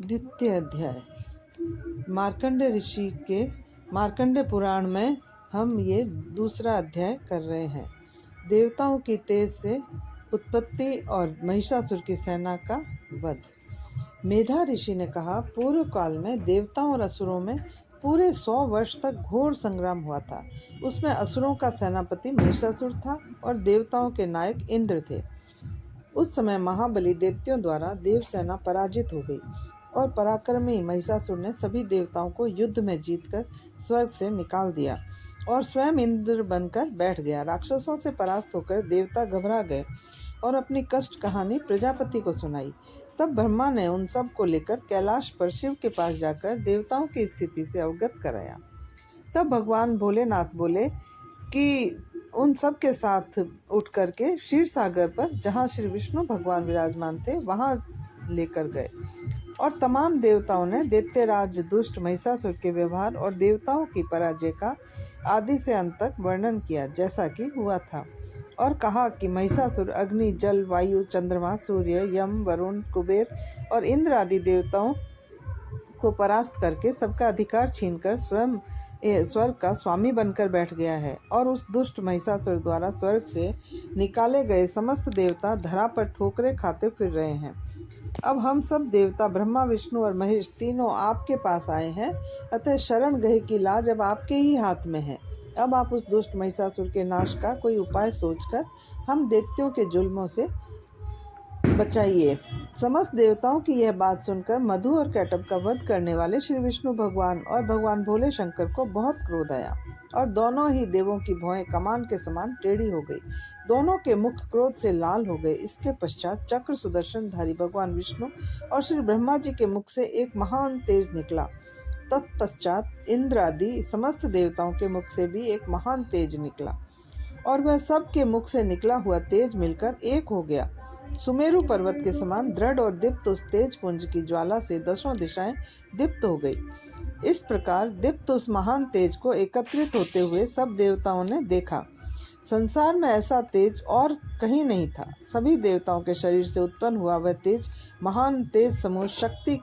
द्वितीय अध्याय। मार्कंडेय ऋषि के मार्कंडेय पुराण में हम ये दूसरा अध्याय कर रहे हैं। देवताओं की तेज से उत्पत्ति और महिषासुर की सेना का वध। मेधा ऋषि ने कहा, पूर्व काल में देवताओं और असुरों में पूरे 100 वर्ष तक घोर संग्राम हुआ था। उसमें असुरों का सेनापति महिषासुर था और देवताओं के नायक इंद्र थे। उस समय महाबली दैत्यों द्वारा देव सेना पराजित हो गई और पराक्रमी महिषासुर ने सभी देवताओं को युद्ध में जीतकर स्वर्ग से निकाल दिया और स्वयं इंद्र बनकर बैठ गया। राक्षसों से परास्त होकर देवता घबरा गए और अपनी कष्ट कहानी प्रजापति को सुनाई। तब ब्रह्मा ने उन सब को लेकर कैलाश पर शिव के पास जाकर देवताओं की स्थिति से अवगत कराया। तब भगवान भोलेनाथ बोले कि उन सब के साथ उठ करके क्षीर सागर पर, जहाँ श्री विष्णु भगवान विराजमान थे, वहाँ लेकर गए और तमाम देवताओं ने दैत्यराज दुष्ट महिषासुर के व्यवहार और देवताओं की पराजय का आदि से अंत तक वर्णन किया जैसा कि हुआ था, और कहा कि महिषासुर अग्नि, जल, वायु, चंद्रमा, सूर्य, यम, वरुण, कुबेर और इंद्र आदि देवताओं को परास्त करके सबका अधिकार छीनकर स्वयं स्वर्ग का स्वामी बनकर बैठ गया है, और उस दुष्ट महिषासुर द्वारा स्वर्ग से निकाले गए समस्त देवता धरा पर ठोकरें खाते फिर रहे हैं। अब हम सब देवता ब्रह्मा, विष्णु और महेश तीनों आपके पास आए हैं, अतः शरण गए की लाज अब आपके ही हाथ में है। अब आप उस दुष्ट महिषासुर के नाश का कोई उपाय सोचकर हम दैत्यों के जुल्मों से बचाइए। समस्त देवताओं की यह बात सुनकर मधु और कैटभ का वध करने वाले श्री विष्णु भगवान और भगवान भोले शंकर को बहुत क्रोध आया और दोनों ही देवों की भौहें कमान के समान टेढ़ी हो गई। दोनों के मुख क्रोध से लाल हो गए। इसके पश्चात चक्र सुदर्शनधारी भगवान विष्णु और श्री ब्रह्मा जी के मुख से एक महान तेज निकला। तत्पश्चात इंद्र आदि समस्त देवताओं के मुख से भी एक महान तेज निकला और वह सब के मुख से निकला हुआ तेज मिलकर एक हो गया। सुमेरु पर्वत के समान दृढ़ और दीप्त उस तेज पुंज की ज्वाला से दसों दिशाएं दीप्त हो गई। इस प्रकार दीप्त उस महान तेज को एकत्रित होते हुए सब देवताओं ने देखा। संसार में ऐसा तेज और कहीं नहीं था। सभी देवताओं के शरीर से उत्पन्न हुआ वह तेज महान तेज समूह शक्ति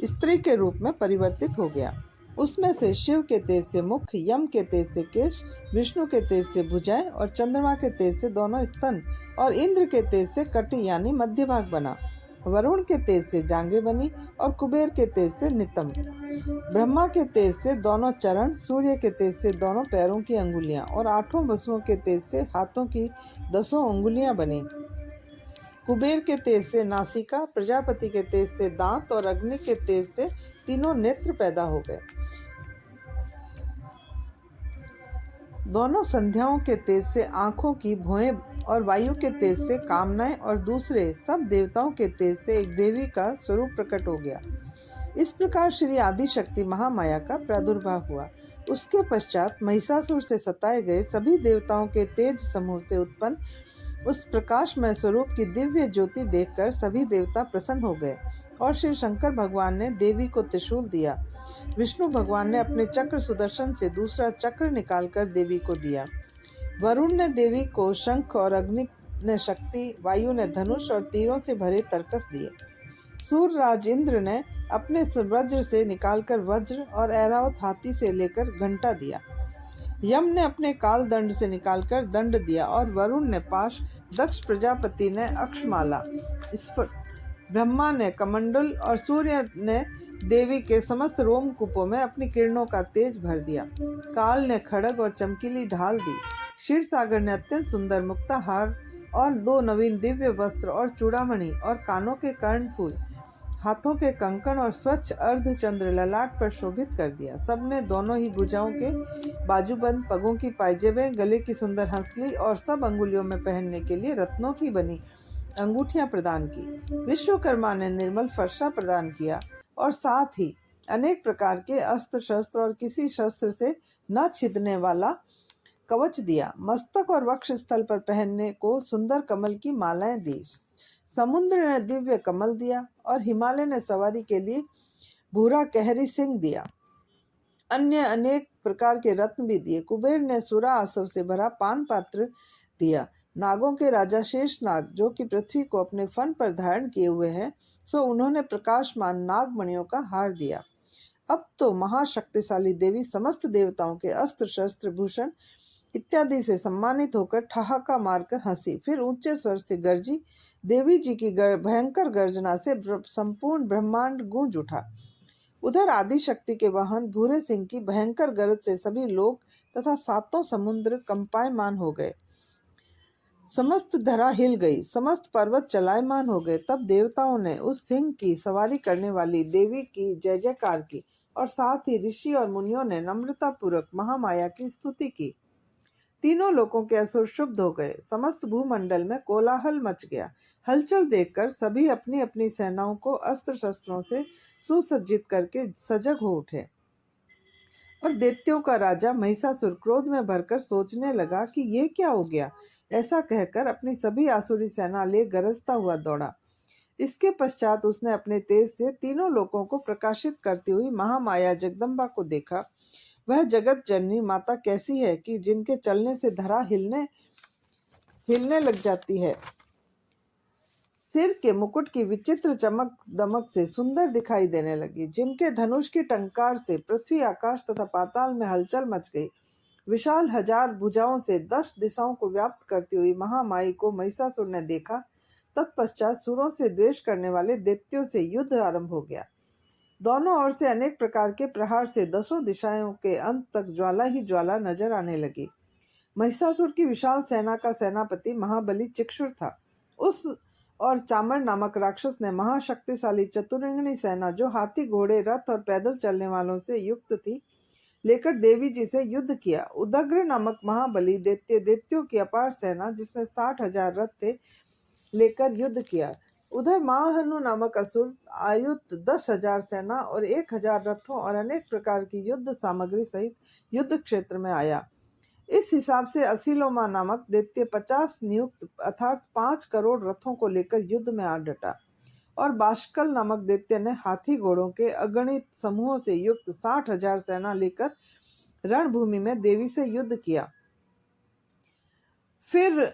स्त्री के रूप में परिवर्तित हो गया। उसमें से शिव के तेज से मुख, यम के तेज से केश, विष्णु के तेज से भुजाएं और चंद्रमा के तेज से दोनों स्तन और इंद्र के तेज से कटी यानी मध्य भाग बना। वरुण के तेज से जांघें बनी और कुबेर के तेज से नितंब, ब्रह्मा के तेज से दोनों चरण, सूर्य के तेज से दोनों पैरों की अंगुलियां और 8 वसुओं के तेज से हाथों की 10 अंगुलियां बनी। कुबेर के तेज से नासिका, प्रजापति के तेज से दांत और अग्नि के तेज से तीनों नेत्र पैदा हो गए। दोनों संध्याओं के तेज से आंखों की भौहें और वायु के तेज से कामनाएं और दूसरे सब देवताओं के तेज से एक देवी का स्वरूप प्रकट हो गया। इस प्रकार श्री आदि शक्ति महामाया का प्रादुर्भाव हुआ। उसके पश्चात महिषासुर से सताए गए सभी देवताओं के तेज समूह से उत्पन्न उस प्रकाशमय स्वरूप की दिव्य ज्योति देखकर सभी देवता प्रसन्न हो गए और श्री शंकर भगवान ने देवी को त्रिशूल दिया। विष्णु भगवान ने अपने चक्र सुदर्शन से दूसरा चक्र निकालकर देवी को दिया। वरुण ने देवी को शंख और अग्नि ने शक्ति, वायु ने धनुष और तीरों से भरे तरकस दिए। सूर्यराज इंद्र ने अपने वज्र से निकालकर वज्र और ऐरावत हाथी से लेकर घंटा दिया। यम ने अपने काल दंड से निकालकर दंड दिया और वरुण ने पाश, दक्ष प्रजापति ने अक्षमाला, ब्रह्मा ने कमंडल और सूर्य ने देवी के समस्त रोमकूपों में अपनी किरणों का तेज भर दिया। काल ने खड़ग और चमकीली ढाल दी। क्षीर सागर ने अत्यंत सुंदर मुक्ताहार और 2 नवीन दिव्य वस्त्र और चूड़ामणि और कानों के कर्णफूल, हाथों के कंकण और स्वच्छ अर्धचंद्र ललाट पर शोभित कर दिया। सबने दोनों ही भुजाओं के बाजूबंद, पगों की पायजेबें, गले की सुंदर हंसली और सब अंगुलियों में पहनने के लिए रत्नों की बनी अंगूठियां प्रदान की। विश्वकर्मा ने निर्मल फरसा प्रदान किया और साथ ही अनेक प्रकार के अस्त्र शस्त्र और किसी शस्त्र से न छिदने वाला कवच दिया। मस्तक और वक्ष स्थल पर पहनने को सुंदर कमल की मालाएं दी। समुद्र ने दिव्य कमल दिया और हिमालय ने सवारी के लिए भूरा कहरी सिंह दिया। अन्य अनेक प्रकार के रत्न भी दिए। कुबेर ने सुरा आसव से भरा पान पात्र दिया। नागों के राजा शेषनाग, जो कि पृथ्वी को अपने फन पर धारण किए हुए हैं, सो उन्होंने प्रकाशमान नागमणियों का हार दिया। अब तो महाशक्तिशाली देवी समस्त देवताओं के अस्त्र शस्त्र भूषण इत्यादि से सम्मानित होकर ठहाका मारकर हंसी, फिर ऊंचे स्वर से गरजी। देवी जी की भयंकर गर्जना से संपूर्ण ब्रह्मांड गूंज उठा। उधर आदि शक्ति के वाहन भूरे सिंह की भयंकर गरज से सभी लोक तथा सातों समुद्र कंपायमान हो गए। समस्त धरा हिल गई, समस्त पर्वत चलायमान हो गए। तब देवताओं ने उस सिंह की सवारी करने वाली देवी की जय जयकार की और साथ ही ऋषि और मुनियों ने नम्रता पूर्वक महामाया की स्तुति की। तीनों लोगों के असुर शुद्ध हो गए। समस्त भूमंडल में कोलाहल मच गया। हलचल देखकर सभी अपनी अपनी सेनाओं को अस्त्र शस्त्रों से सुसज्जित करके सजग हो उठे और दैत्यों का राजा महिषासुर क्रोध में भरकर सोचने लगा कि ये क्या हो गया। ऐसा कहकर अपनी सभी आसुरी सेना ले गरजता हुआ दौड़ा। इसके पश्चात उसने अपने तेज से तीनों लोगों को प्रकाशित करती हुई महामाया जगदम्बा को देखा। वह जगत जननी माता कैसी है कि जिनके चलने से धरा हिलने लग जाती है। सिर के मुकुट की विचित्र चमक दमक से सुंदर दिखाई देने लगी। जिनके धनुष की टंकार से पृथ्वी आकाश तथा पाताल में हलचल मच गई। विशाल 1000 भुजाओं से 10 दिशाओं को व्याप्त करती हुई महामाई को महिषासुर ने देखा। तत्पश्चात सुरों से द्वेष करने वाले दैत्यों से युद्ध आरंभ हो गया। दोनों ओर से अनेक प्रकार के प्रहार से 10 दिशाओं के अंत तक ज्वाला ही ज्वाला नजर आने लगी। महिषासुर की विशाल सेना का सेनापति महाबली चिक्षुर था। उस और चामर नामक राक्षस ने महाशक्तिशाली चतुरंगिणी सेना, जो हाथी घोड़े रथ और पैदल चलने वालों से युक्त थी, लेकर देवी जी से युद्ध किया। उदग्र नामक महाबली दैत्यों की अपार सेना, जिसमें 60,000 रथ थे, लेकर युद्ध किया। उधर महाहनु नामक असुर आयुध 10,000 सेना और 1,000 रथों और अनेक प्रकार की युद्ध सामग्री सहित युद्ध क्षेत्र में आया। इस हिसाब से असीलोमा नामक दैत्य 50 नियुक्त अर्थात 5 करोड़ रथों को लेकर युद्ध में आ डटा और बाष्कल नामक दैत्य ने हाथी घोड़ों के अगणित समूहों से युक्त 60,000 सेना लेकर रणभूमि में देवी से युद्ध किया। फिर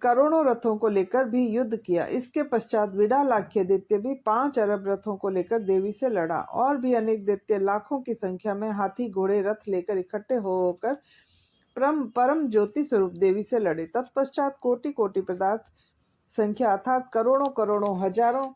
करोड़ों रथों को लेकर भी युद्ध किया। इसके पश्चात विडालाख्य दैत्य भी 5 अरब रथों को लेकर देवी से लड़ा और भी अनेक दैत्य लाखों की संख्या में हाथी घोड़े रथ लेकर इकट्ठे होकर परम ज्योति स्वरूप देवी से लड़े। तत्पश्चात कोटि कोटि पदार्थ संख्या अर्थात करोड़ों करोड़ों हजारों